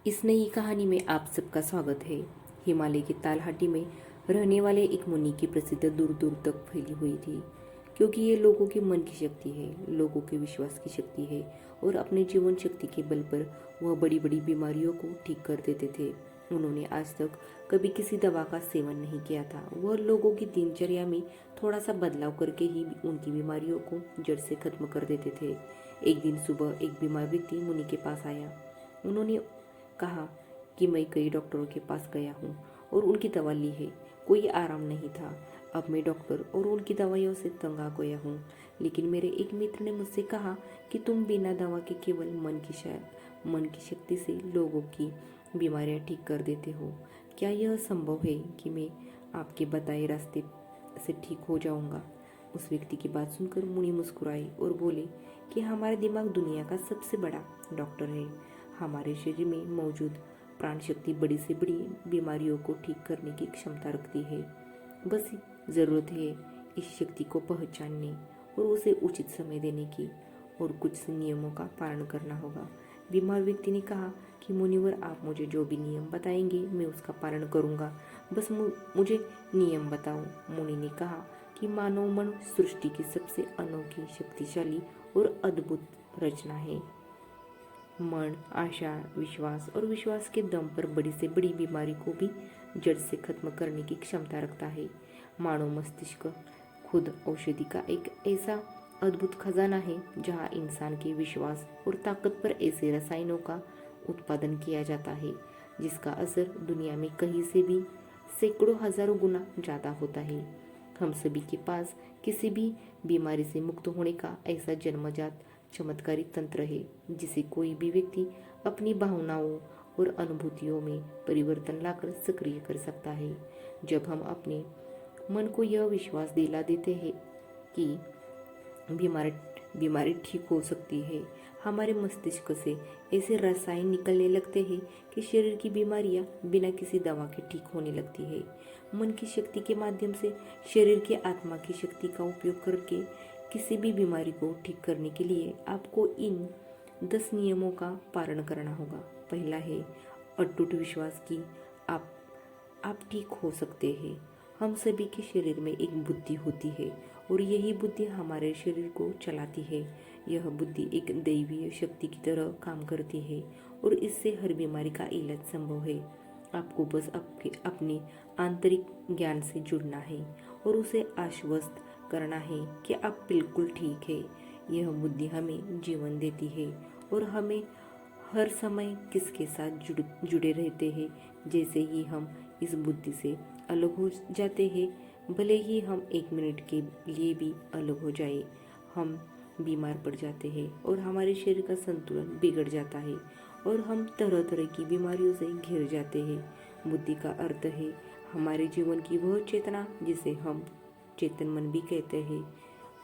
इस नई कहानी में आप सबका स्वागत है। हिमालय की तालहटी में रहने वाले एक मुनि की प्रसिद्ध दूर दूर तक फैली हुई थी, क्योंकि ये लोगों के मन की शक्ति है, लोगों के विश्वास की शक्ति है और अपने जीवन शक्ति के बल पर वह बड़ी बड़ी बीमारियों को ठीक कर देते थे। उन्होंने आज तक कभी किसी दवा का सेवन नहीं किया था। वह लोगों की दिनचर्या में थोड़ा सा बदलाव करके ही उनकी बीमारियों को जड़ से खत्म कर देते थे। एक दिन सुबह एक बीमार व्यक्ति मुनि के पास आया। उन्होंने कहा कि मैं कई डॉक्टरों के पास गया हूँ और उनकी दवा ली है, कोई आराम नहीं था। अब मैं डॉक्टर और उनकी दवाइयों से तंग आ गया हूँ। लेकिन मेरे एक मित्र ने मुझसे कहा कि तुम बिना दवा के केवल मन की शक्ति से लोगों की बीमारियाँ ठीक कर देते हो। क्या यह संभव है कि मैं आपके बताए रास्ते से ठीक हो जाऊंगा? उस व्यक्ति की बात सुनकर मुनि मुस्कुराए और बोले कि हमारा दिमाग दुनिया का सबसे बड़ा डॉक्टर है। हमारे शरीर में मौजूद प्राण शक्ति बड़ी से बड़ी बीमारियों को ठीक करने की क्षमता रखती है। बस ज़रूरत है इस शक्ति को पहचानने और उसे उचित समय देने की, और कुछ नियमों का पालन करना होगा। बीमार व्यक्ति ने कहा कि मुनिवर, आप मुझे जो भी नियम बताएंगे मैं उसका पालन करूंगा, बस मुझे नियम बताओ। मुनि ने कहा कि मानव मन सृष्टि की सबसे अनोखी, शक्तिशाली और अद्भुत रचना है। मन आशा, विश्वास और विश्वास के दम पर बड़ी से बड़ी बीमारी को भी जड़ से खत्म करने की क्षमता रखता है। मानव मस्तिष्क खुद औषधि का एक ऐसा अद्भुत खजाना है जहाँ इंसान के विश्वास और ताकत पर ऐसे रसायनों का उत्पादन किया जाता है जिसका असर दुनिया में कहीं से भी सैकड़ों हजारों गुना ज़्यादा होता है। हम सभी के पास किसी भी बीमारी से मुक्त होने का ऐसा जन्मजात चमत्कारी तंत्र है जिसे कोई भी व्यक्ति अपनी भावनाओं और अनुभूतियों में परिवर्तन लाकर सक्रिय कर सकता है। जब हम अपने मन को यह विश्वास दिला देते हैं कि बीमारी ठीक हो सकती है, हमारे मस्तिष्क से ऐसे रसायन निकलने लगते हैं कि शरीर की बीमारियां बिना किसी दवा के ठीक होने लगती है। मन की शक्ति के माध्यम से शरीर के आत्मा की शक्ति का उपयोग करके किसी भी बीमारी को ठीक करने के लिए आपको इन 10 नियमों का पालन करना होगा। पहला है अटूट विश्वास कि आप ठीक हो सकते हैं। हम सभी के शरीर में एक बुद्धि होती है और यही बुद्धि हमारे शरीर को चलाती है। यह बुद्धि एक दैवीय शक्ति की तरह काम करती है और इससे हर बीमारी का इलाज संभव है। आपको बस अपने आंतरिक ज्ञान से जुड़ना है और उसे आश्वस्त करना है कि आप बिल्कुल ठीक है। यह बुद्धि हमें जीवन देती है और हमें हर समय किसके साथ जुड़े रहते हैं। जैसे ही हम इस बुद्धि से अलग हो जाते हैं, भले ही हम 1 मिनट के लिए भी अलग हो जाए, हम बीमार पड़ जाते हैं और हमारे शरीर का संतुलन बिगड़ जाता है और हम तरह तरह की बीमारियों से घिर जाते हैं। बुद्धि का अर्थ है हमारे जीवन की वह चेतना जिसे हम चेतन मन भी कहते हैं।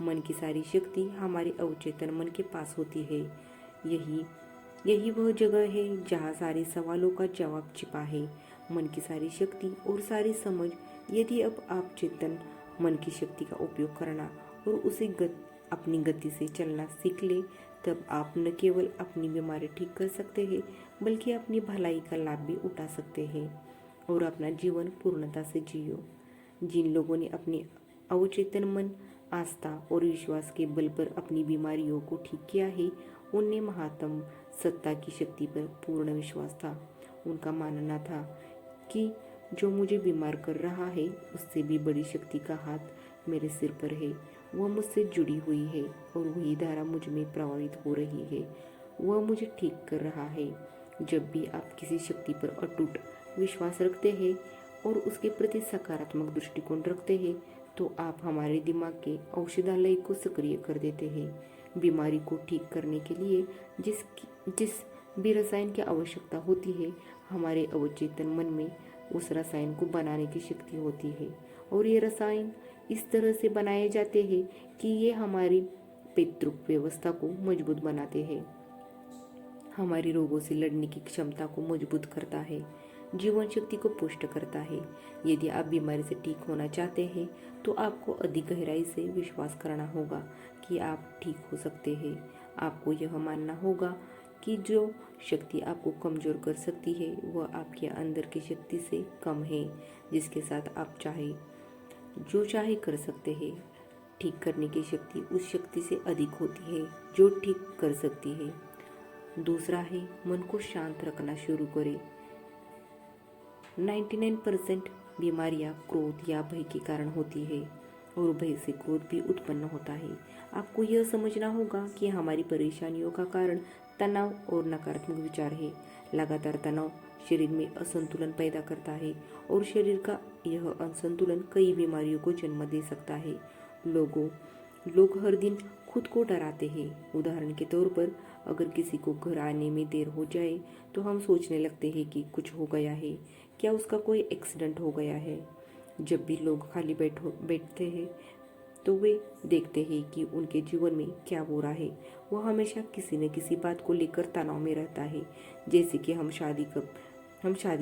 मन की सारी शक्ति हमारे अवचेतन मन के पास होती है। यही वह जगह है जहाँ सारे सवालों का जवाब छिपा है। मन की सारी शक्ति और सारी समझ, यदि अब आप चेतन मन की शक्ति का उपयोग करना और उसे अपनी गति से चलना सीख ले, तब आप न केवल अपनी बीमारी ठीक कर सकते हैं बल्कि अपनी भलाई का लाभ भी उठा सकते हैं और अपना जीवन पूर्णता से जियो। जिन लोगों ने अपने अवचेतन मन, आस्था और विश्वास के बल पर अपनी बीमारियों को ठीक किया है, उनमें महात्म सत्ता की शक्ति पर पूर्ण विश्वास था। उनका मानना था कि जो मुझे बीमार कर रहा है उससे भी बड़ी शक्ति का हाथ मेरे सिर पर है। वह मुझसे जुड़ी हुई है और वही धारा मुझ में प्रवाहित हो रही है। वह मुझे ठीक कर रहा है। जब भी आप किसी शक्ति पर अटूट विश्वास रखते हैं और उसके प्रति सकारात्मक दृष्टिकोण रखते हैं, तो आप हमारे दिमाग के औषधालय को सक्रिय कर देते हैं। बीमारी को ठीक करने के लिए जिस भी रसायन की आवश्यकता होती है, हमारे अवचेतन मन में उस रसायन को बनाने की शक्ति होती है और ये रसायन इस तरह से बनाए जाते हैं कि ये हमारी पैतृक व्यवस्था को मजबूत बनाते हैं, हमारी रोगों से लड़ने की क्षमता को मजबूत करता है, जीवन शक्ति को पुष्ट करता है। यदि आप बीमारी से ठीक होना चाहते हैं तो आपको अधिक गहराई से विश्वास करना होगा कि आप ठीक हो सकते हैं। आपको यह मानना होगा कि जो शक्ति आपको कमज़ोर कर सकती है वह आपके अंदर की शक्ति से कम है, जिसके साथ आप जो चाहे कर सकते हैं। ठीक करने की शक्ति उस शक्ति से अधिक होती है जो ठीक कर सकती है। दूसरा है, मन को शांत रखना शुरू करें। 99% बीमारियां क्रोध या भय के कारण होती है और भय से क्रोध भी उत्पन्न होता है। आपको यह समझना होगा कि हमारी परेशानियों का कारण तनाव और नकारात्मक विचार है। लगातार तनाव शरीर में असंतुलन पैदा करता है और शरीर का यह असंतुलन कई बीमारियों को जन्म दे सकता है। लोग हर दिन खुद को डराते हैं। उदाहरण के तौर पर, अगर किसी को घर आने में देर हो जाए तो हम सोचने लगते हैं कि कुछ हो गया है, क्या उसका कोई एक्सीडेंट हो गया है। जब भी लोग खाली बैठते हैं तो वे देखते हैं कि उनके जीवन में क्या हो रहा है। वह हमेशा किसी न किसी बात को लेकर तनाव में रहता है, जैसे कि हम शादी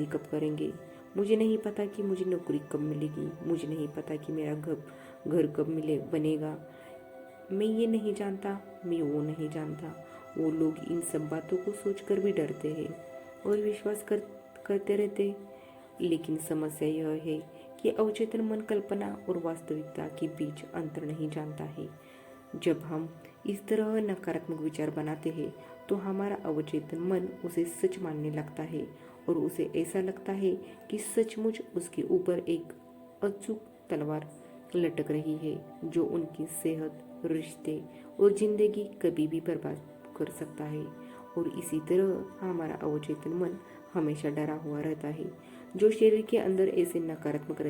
कब करेंगे, मुझे नहीं पता कि मुझे नौकरी कब मिलेगी, मुझे नहीं पता कि मेरा घर कब बनेगा, मैं ये नहीं जानता, मैं वो नहीं जानता। वो लोग इन सब बातों को सोचकर भी डरते हैं और विश्वास करते रहते हैं। लेकिन समस्या यह है कि अवचेतन मन कल्पना और वास्तविकता के बीच अंतर नहीं जानता है। जब हम इस तरह नकारात्मक विचार बनाते हैं तो हमारा अवचेतन मन उसे सच मानने लगता है और उसे ऐसा लगता है कि सचमुच उसके ऊपर एक अचूक तलवार लटक रही है जो उनकी सेहत, रिश्ते और जिंदगी कभी भी बर्बाद कर सकता है। और इसी तरह हमारा अवचेतन मन हमेशा डरा हुआ रहता है, जो शरीर के अंदर ऐसे नकारात्मक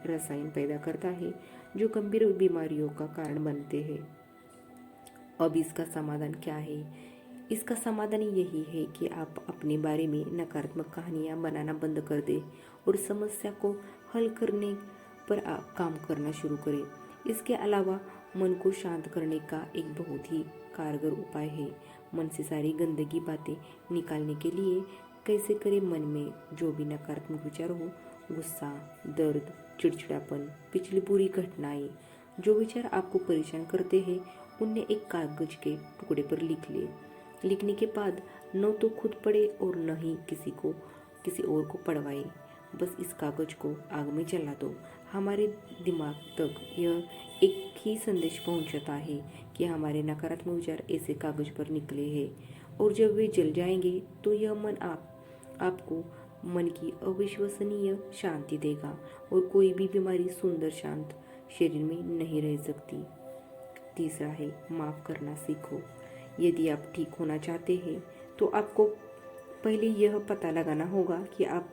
रसायन पैदा करता है जो गंभीर बीमारियों का कारण बनते हैं। अब इसका समाधान क्या है? इसका समाधान यही है कि आप अपने बारे में नकारात्मक कहानियां बनाना बंद कर दें और समस्या को हल करने पर आप काम करना शुरू करें। इसके अलावा मन को शांत करने का एक बहुत ही कारगर उपाय है। मन से सारी गंदगी बातें निकालने के लिए कैसे करें? मन में जो भी नकारात्मक विचार हो, गुस्सा, दर्द, चिड़चिड़ापन, पिछली बुरी घटनाएं, जो विचार आपको परेशान करते हैं उन्हें एक कागज के टुकड़े पर लिख ले। लिखने के बाद न तो खुद पढ़े और न ही किसी और को पढ़वाए। बस इस कागज को आग में जला दो। हमारे दिमाग तक यह एक ही संदेश पहुंचता है कि हमारे नकारात्मक विचार ऐसे कागज पर निकले हैं और जब वे जल जाएंगे तो यह मन आपको मन की अविश्वसनीय शांति देगा और कोई भी बीमारी सुंदर शांत शरीर में नहीं रह सकती। तीसरा है, माफ करना सीखो। यदि आप ठीक होना चाहते हैं तो आपको पहले यह पता लगाना होगा कि आप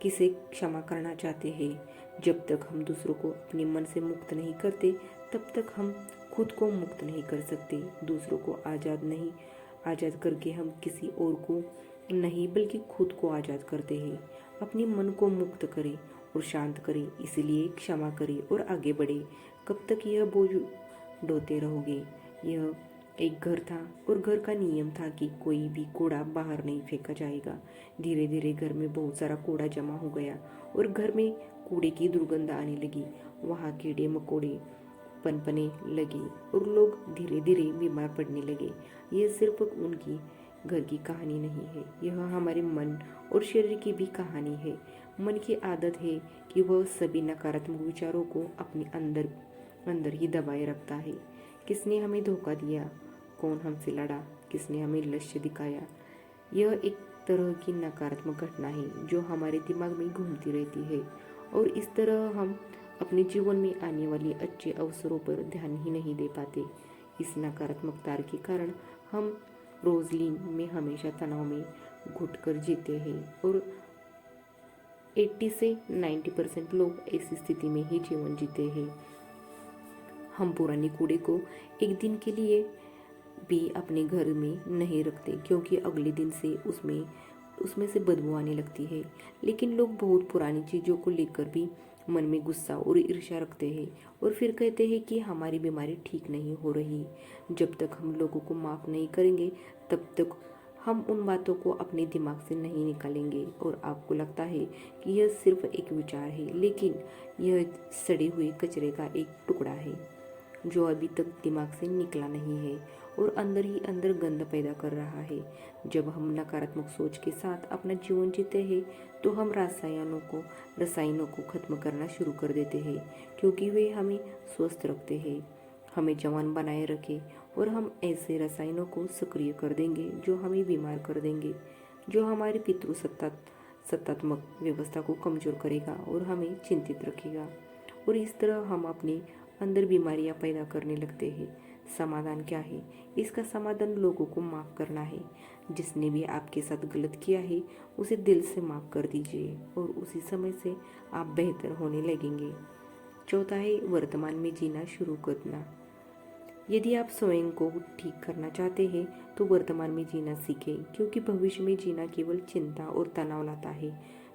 किसे क्षमा करना चाहते हैं। जब तक हम दूसरों को अपने मन से मुक्त नहीं करते तब तक हम खुद को मुक्त नहीं कर सकते। दूसरों को आज़ाद करके हम किसी और को नहीं बल्कि खुद को आज़ाद करते हैं। अपने मन को मुक्त करें और शांत करें, इसलिए क्षमा करें और आगे बढ़े। कब तक यह बोझ ढोते रहोगे? यह एक घर था और घर का नियम था कि कोई भी कूड़ा बाहर नहीं फेंका जाएगा। धीरे धीरे घर में बहुत सारा कूड़ा जमा हो गया और घर में कूड़े की दुर्गंध आने लगी। वहाँ कीड़े मकोड़े पनपने लगे और लोग धीरे धीरे बीमार पड़ने लगे। यह सिर्फ उनकी घर की कहानी नहीं है, यह हमारे मन और शरीर की भी कहानी है। मन की आदत है कि वह सभी नकारात्मक विचारों को अपने अंदर ही दबाए रखता है। किसने हमें धोखा दिया? कौन हमसे लड़ा? किसने हमें लक्ष्य दिखाया? यह एक तरह की नकारात्मक घटना है जो हमारे दिमाग में घूमती रहती है और इस तरह हम अपने जीवन में आने वाले अच्छे अवसरों पर ध्यान ही नहीं दे पाते। इस नकारात्मक तार के कारण हम रोजलिन में हमेशा तनाव में घुटकर जीते हैं और 80 से 90% लोग ऐसी स्थिति में ही जीवन जीते हैं। हम पुराने कूड़े को एक दिन के लिए भी अपने घर में नहीं रखते क्योंकि अगले दिन से उसमें से बदबू आने लगती है। लेकिन लोग बहुत पुरानी चीज़ों को लेकर भी मन में गुस्सा और ईर्ष्या रखते हैं और फिर कहते हैं कि हमारी बीमारी ठीक नहीं हो रही। जब तक हम लोगों को माफ़ नहीं करेंगे तब तक हम उन बातों को अपने दिमाग से नहीं निकालेंगे। और आपको लगता है कि यह सिर्फ एक विचार है, लेकिन यह सड़े हुए कचरे का एक टुकड़ा है जो अभी तक दिमाग से निकला नहीं है और अंदर ही अंदर गंध पैदा कर रहा है। जब हम नकारात्मक सोच के साथ अपना जीवन जीते हैं तो हम रसायनों को खत्म करना शुरू कर देते हैं, क्योंकि वे हमें स्वस्थ रखते हैं, हमें जवान बनाए रखे, और हम ऐसे रसायनों को सक्रिय कर देंगे जो हमें बीमार कर देंगे, जो हमारी सत्तात्मक व्यवस्था को कमजोर करेगा और हमें चिंतित रखेगा। और इस तरह हम अपने अंदर बीमारियां पैदा करने लगते हैं। समाधान क्या है? इसका समाधान लोगों को माफ़ करना है। जिसने भी आपके साथ गलत किया है उसे दिल से माफ़ कर दीजिए और उसी समय से आप बेहतर होने लगेंगे। चौथा है वर्तमान में जीना शुरू करना। यदि आप स्वयं को ठीक करना चाहते हैं तो वर्तमान में जीना सीखें, क्योंकि भविष्य में जीना केवल चिंता और तनाव लाता है।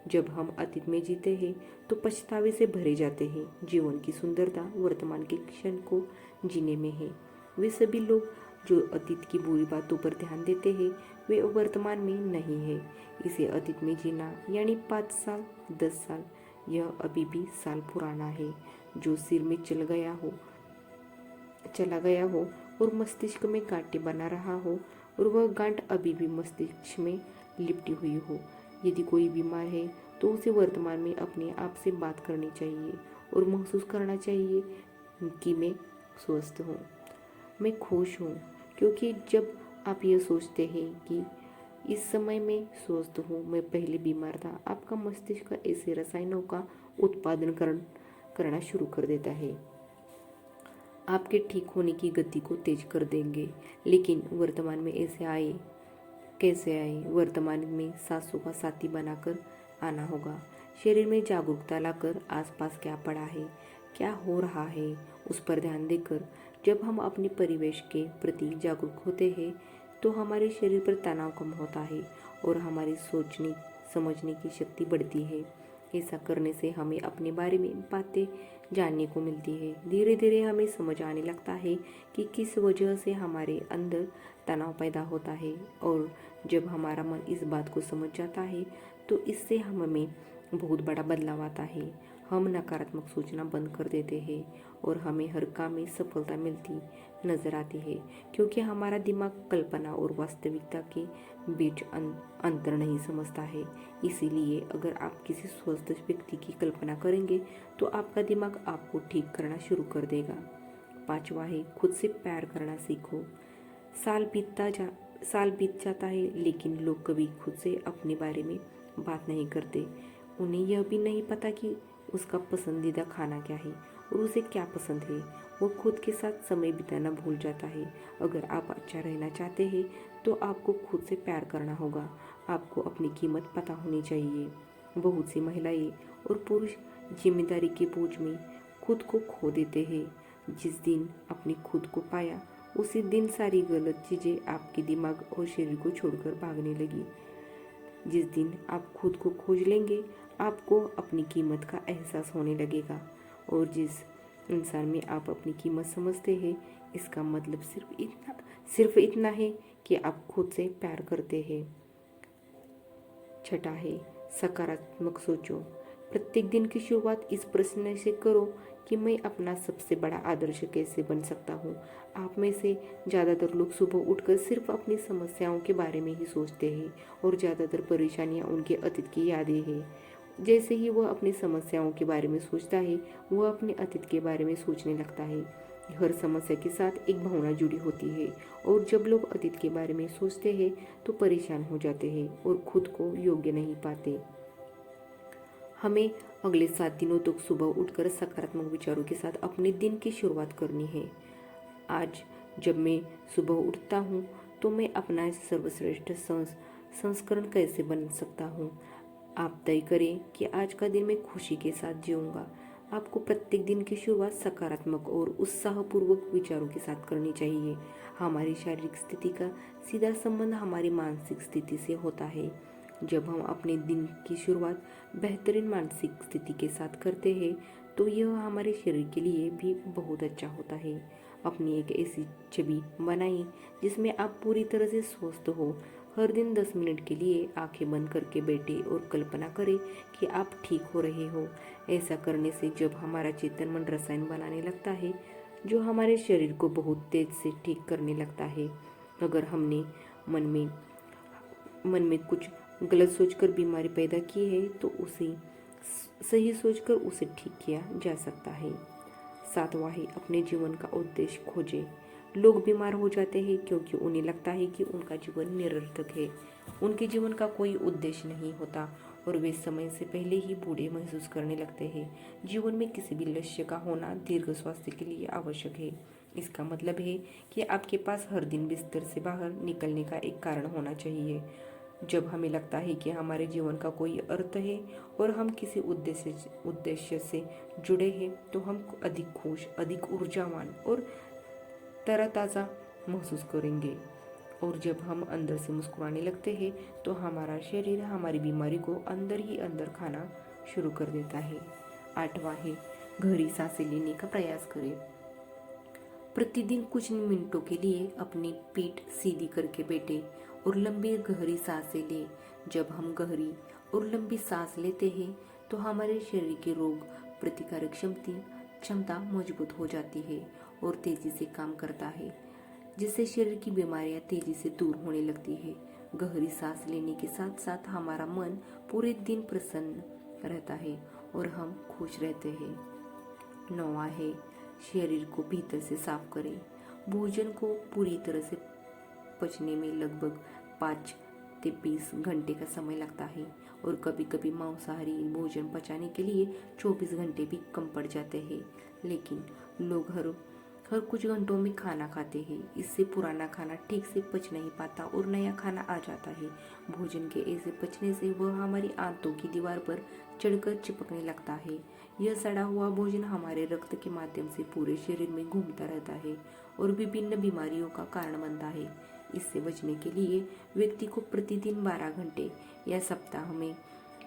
जब हम अतीत में जीते हैं तो पछतावे से भरे जाते हैं। जीवन की सुंदरता वर्तमान के क्षण को जीने में है। वे सभी लोग जो अतीत की बुरी बातों पर ध्यान देते हैं वे वर्तमान में नहीं है। इसे अतीत में जीना यानी 5 साल 10 साल, यह अभी भी साल पुराना है जो सिर में चला गया हो और मस्तिष्क में गांठें बना रहा हो, और वह गांठ अभी भी मस्तिष्क में लिपटी हुई हो। यदि कोई बीमार है तो उसे वर्तमान में अपने आप से बात करनी चाहिए और महसूस करना चाहिए कि मैं स्वस्थ हूँ, मैं खुश हूँ। क्योंकि जब आप यह सोचते हैं कि इस समय मैं स्वस्थ हूँ, मैं पहले बीमार था, आपका मस्तिष्क ऐसे रसायनों का उत्पादन करना शुरू कर देता है, आपके ठीक होने की गति को तेज कर देंगे। लेकिन वर्तमान में कैसे आए? वर्तमान में सांसों का साथी बनाकर आना होगा। शरीर में जागरूकता लाकर आसपास क्या पड़ा है, क्या हो रहा है, उस पर ध्यान देकर जब हम अपने परिवेश के प्रति जागरूक होते हैं तो हमारे शरीर पर तनाव कम होता है और हमारी सोचने समझने की शक्ति बढ़ती है। ऐसा करने से हमें अपने बारे में बातें जानने को मिलती है। धीरे धीरे हमें समझ आने लगता है कि किस वजह से हमारे अंदर तनाव पैदा होता है, और जब हमारा मन इस बात को समझ जाता है तो इससे हमें बहुत बड़ा बदलाव आता है। हम नकारात्मक सोचना बंद कर देते हैं और हमें हर काम में सफलता मिलती नजर आती है, क्योंकि हमारा दिमाग कल्पना और वास्तविकता के बीच अंतर नहीं समझता है। इसीलिए अगर आप किसी स्वस्थ व्यक्ति की कल्पना करेंगे तो आपका दिमाग आपको ठीक करना शुरू कर देगा। 5वां है खुद से प्यार करना सीखो। साल बीत जाता है लेकिन लोग कभी खुद से अपने बारे में बात नहीं करते। उन्हें यह भी नहीं पता कि उसका पसंदीदा खाना क्या है और उसे क्या पसंद है। वो खुद के साथ समय बिताना भूल जाता है। अगर आप अच्छा रहना चाहते हैं तो आपको खुद से प्यार करना होगा। आपको अपनी कीमत पता होनी चाहिए। बहुत सी महिलाएं और पुरुष जिम्मेदारी के बोझ में खुद को खो देते हैं। जिस दिन आपने खुद को पाया उसी दिन सारी गलत चीज़ें आपके दिमाग और शरीर को छोड़कर भागने लगी। जिस दिन आप खुद को खोज लेंगे आपको अपनी कीमत का एहसास होने लगेगा, और जिस इंसान में आप अपनी कीमत समझते हैं इसका मतलब सिर्फ इतना है कि आप खुद से प्यार करते हैं। 6 है सकारात्मक सोचो। प्रत्येक दिन की शुरुआत इस प्रश्न से करो कि मैं अपना सबसे बड़ा आदर्श कैसे बन सकता हूँ। आप में से ज़्यादातर लोग सुबह उठकर सिर्फ अपनी समस्याओं के बारे में ही सोचते हैं और ज़्यादातर परेशानियाँ उनके अतीत की यादें हैं। जैसे ही वह अपनी समस्याओं के बारे में सोचता है वह अपने अतीत के बारे में सोचने लगता है। हर समस्या के साथ एक भावना जुड़ी होती है, और जब लोग अतीत के बारे में सोचते हैं तो परेशान हो जाते हैं और खुद को योग्य नहीं पाते। हमें अगले 7 दिनों तक सुबह उठकर सकारात्मक विचारों के साथ अपने दिन की शुरुआत करनी है। आज जब मैं सुबह उठता हूँ तो मैं अपना सर्वश्रेष्ठ संस्करण कैसे बन सकता हूँ। आप तय करें कि आज का दिन मैं खुशी के साथ जीऊँगा। आपको प्रत्येक दिन की शुरुआत सकारात्मक और उत्साहपूर्वक विचारों के साथ करनी चाहिए। हमारी शारीरिक स्थिति का सीधा संबंध हमारी मानसिक स्थिति से होता है। जब हम अपने दिन की शुरुआत बेहतरीन मानसिक स्थिति के साथ करते हैं तो यह हमारे शरीर के लिए भी बहुत अच्छा होता है। अपनी एक ऐसी छवि बनाइए जिसमें आप पूरी तरह से स्वस्थ हो। हर दिन 10 मिनट के लिए आंखें बंद करके बैठे और कल्पना करें कि आप ठीक हो रहे हो। ऐसा करने से जब हमारा चेतन मन रसायन बनाने लगता है जो हमारे शरीर को बहुत तेज से ठीक करने लगता है। अगर हमने मन में कुछ गलत सोचकर बीमारी पैदा की है तो उसे सही सोचकर उसे ठीक किया जा सकता है। सातवां है, अपने जीवन का उद्देश्य खोजें। लोग बीमार हो जाते हैं क्योंकि उन्हें लगता है कि उनका जीवन निरर्थक है। उनके जीवन का कोई उद्देश्य नहीं होता और वे समय से पहले ही बूढ़े महसूस करने लगते हैं। जीवन में किसी भी लक्ष्य का होना दीर्घ स्वास्थ्य के लिए आवश्यक है। इसका मतलब है कि आपके पास हर दिन बिस्तर से बाहर निकलने का एक कारण होना चाहिए। जब हमें लगता है कि हमारे जीवन का कोई अर्थ है और हम किसी उद्देश्य से जुड़े हैं तो हम अधिक खुश, अधिक ऊर्जावान और तरोताज़ा महसूस करेंगे। और जब हम अंदर से मुस्कुराने लगते हैं तो हमारा शरीर हमारी बीमारी को अंदर ही अंदर खाना शुरू कर देता है। आठवां है, गहरी सांसें लेने का प्रयास करें। प्रतिदिन कुछ मिनटों के लिए अपनी पीठ सीधी करके बैठे और लंबी गहरी सांसें लें। जब हम गहरी और लंबी सांस लेते हैं तो हमारे शरीर की रोग प्रतिकारक क्षमता मजबूत हो जाती है और तेजी से काम करता है, जिससे शरीर की बीमारियां तेजी से दूर होने लगती है। गहरी सांस लेने के साथ साथ हमारा मन पूरे दिन प्रसन्न रहता है और हम खुश रहते हैं। नौवां है, शरीर को भीतर से साफ करें। भोजन को पूरी तरह से पचने में लगभग 5 से 20 घंटे का समय लगता है और कभी कभी मांसाहारी भोजन पचाने के लिए 24 घंटे भी कम पड़ जाते हैं। लेकिन लोग हर कुछ घंटों में खाना खाते हैं। इससे पुराना खाना ठीक से पच नहीं पाता और नया खाना आ जाता है। भोजन के ऐसे पचने से वह हमारी आंतों की दीवार पर चढ़कर चिपकने लगता है। यह सड़ा हुआ भोजन हमारे रक्त के माध्यम से पूरे शरीर में घूमता रहता है और विभिन्न बीमारियों का कारण बनता है। इससे बचने के लिए व्यक्ति को प्रतिदिन 12 घंटे या सप्ताह में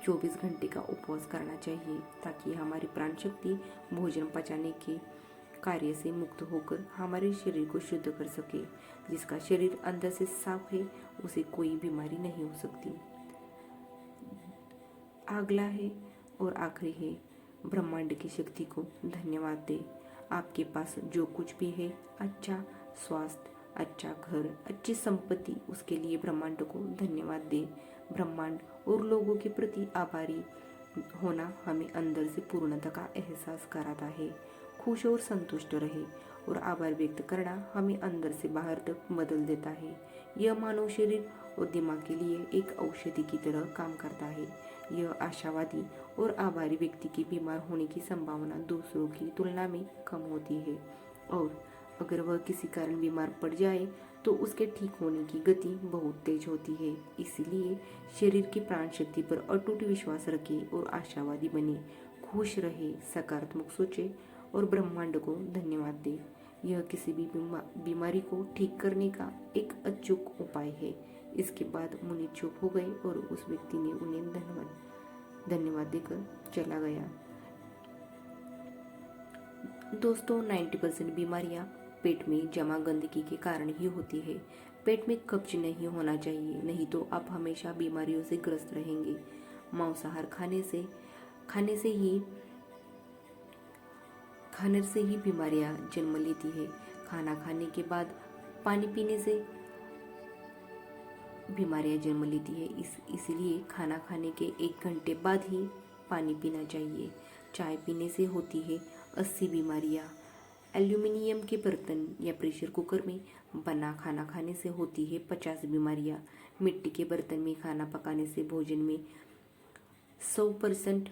24 घंटे का उपवास करना चाहिए, ताकि हमारी प्राण शक्ति भोजन पचाने के कार्य से मुक्त होकर हमारे शरीर को शुद्ध कर सके। जिसका शरीर अंदर से साफ है उसे कोई बीमारी नहीं हो सकती। अगला है और आखिरी है, ब्रह्मांड की शक्ति को धन्यवाद दे। आपके पास जो कुछ भी है, अच्छा स्वास्थ्य, अच्छा घर, अच्छी संपत्ति, उसके लिए ब्रह्मांड को धन्यवाद दे। ब्रह्मांड और लोगों के प्रति आभारी होना हमें अंदर से पूर्णता का एहसास कराता है। खुश और संतुष्ट रहे और आभार व्यक्त करना हमें अंदर से बाहर तक बदल देता है। यह मानव शरीर और दिमाग के लिए एक औषधि की तरह काम करता है। यह आशावादी और आभारी व्यक्ति की बीमार होने की संभावना दूसरों की तुलना में कम होती है और अगर वह किसी कारण बीमार पड़ जाए तो उसके ठीक होने की गति बहुत तेज होती है। इसलिए शरीर की प्राण शक्ति पर अटूट विश्वास रखें और आशावादी बने। खुश रहे, सकारात्मक सोचे और ब्रह्मांड को धन्यवाद दे। यह किसी भी बीमारी को ठीक करने का एक अचूक उपाय है। इसके बाद मुनि चुप हो गए और उस व्यक्ति ने उन्हें धन्यवाद देकर चला गया। दोस्तों, 90% बीमारियां पेट में जमा गंदगी के कारण ही होती है। पेट में कब्ज नहीं होना चाहिए, नहीं तो आप हमेशा बीमारियों से ग्रस्त रहेंगे। मांसाहार खाने से ही बीमारियां जन्म लेती है। खाना खाने के बाद पानी पीने से बीमारियां जन्म लेती है। इसलिए खाना खाने के 1 घंटे बाद ही पानी पीना चाहिए। चाय पीने से होती है 80 बीमारियां। एल्यूमिनियम के बर्तन या प्रेशर कुकर में बना खाना खाने से होती है 50 बीमारियां। मिट्टी के बर्तन में खाना पकाने से भोजन में 100%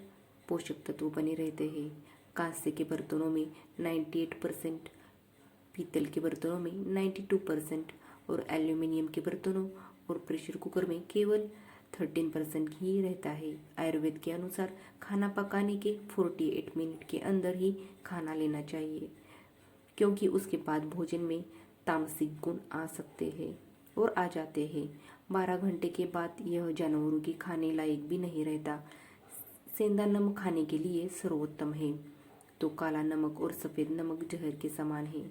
पोषक तत्व बने रहते हैं। कांस्य के बर्तनों में 98%, पीतल के बर्तनों में 92% और एल्यूमिनियम के बर्तनों और प्रेशर कुकर में केवल 13% ही रहता है। आयुर्वेद के अनुसार खाना पकाने के 48 मिनट के अंदर ही खाना लेना चाहिए, क्योंकि उसके बाद भोजन में तामसिक गुण आ जाते हैं। 12 घंटे के बाद यह जानवरों के खाने लायक भी नहीं रहता। सेंधा नमक खाने के लिए सर्वोत्तम है, तो काला नमक और सफ़ेद नमक जहर के समान है।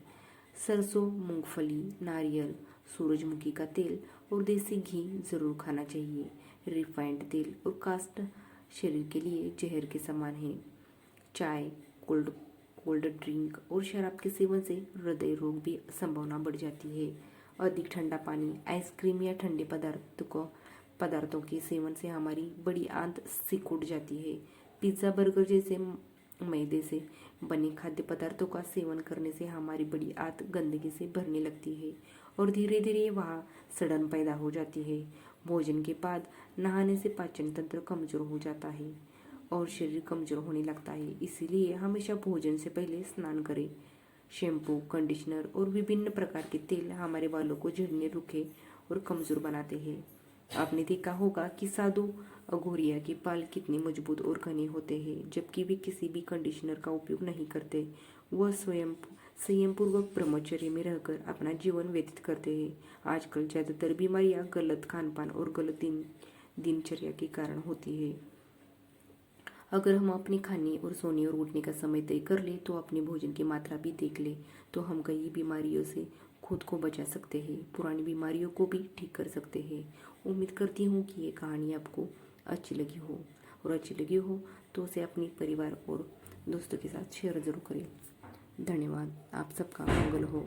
सरसों, मूंगफली, नारियल, सूरजमुखी का तेल और देसी घी जरूर खाना चाहिए। रिफाइंड तेल और कास्ट शरीर के लिए जहर के समान है। चाय, कोल्ड ड्रिंक और शराब के सेवन से हृदय रोग भी संभावना बढ़ जाती है। अधिक ठंडा पानी, आइसक्रीम या ठंडे पदार्थों के सेवन से हमारी बड़ी आंत सिकुड़ जाती है। पिज्ज़ा, बर्गर जैसे मैदे से बने खाद्य पदार्थों का सेवन करने से हमारी बड़ी आंत गंदगी से भरने लगती है और धीरे धीरे वहाँ सड़न पैदा हो जाती है। भोजन के बाद नहाने से पाचन तंत्र कमजोर हो जाता है और शरीर कमजोर होने लगता है। इसीलिए हमेशा भोजन से पहले स्नान करें। शैम्पू, कंडीशनर और विभिन्न प्रकार के तेल हमारे बालों को झड़ने, रुखे और कमजोर बनाते हैं। आपने देखा होगा कि साधु अघोरिया के बाल कितने मजबूत और घने होते हैं, जबकि वे किसी भी कंडीशनर का उपयोग नहीं करते। वह स्वयं संयमपूर्वक ब्रह्मचर्य में रहकर अपना जीवन व्यतीत करते हैं। आजकल ज़्यादातर बीमारियां गलत खानपान और गलत दिनचर्या के कारण होती है। अगर हम अपने खाने और सोने और उठने का समय तय कर ले तो अपने भोजन की मात्रा भी देख ले तो हम कई बीमारियों से खुद को बचा सकते हैं, पुरानी बीमारियों को भी ठीक कर सकते हैं। उम्मीद करती हूँ कि ये कहानी आपको अच्छी लगी हो, और अच्छी लगी हो तो उसे अपने परिवार और दोस्तों के साथ शेयर ज़रूर करें। धन्यवाद। आप सबका मंगल हो।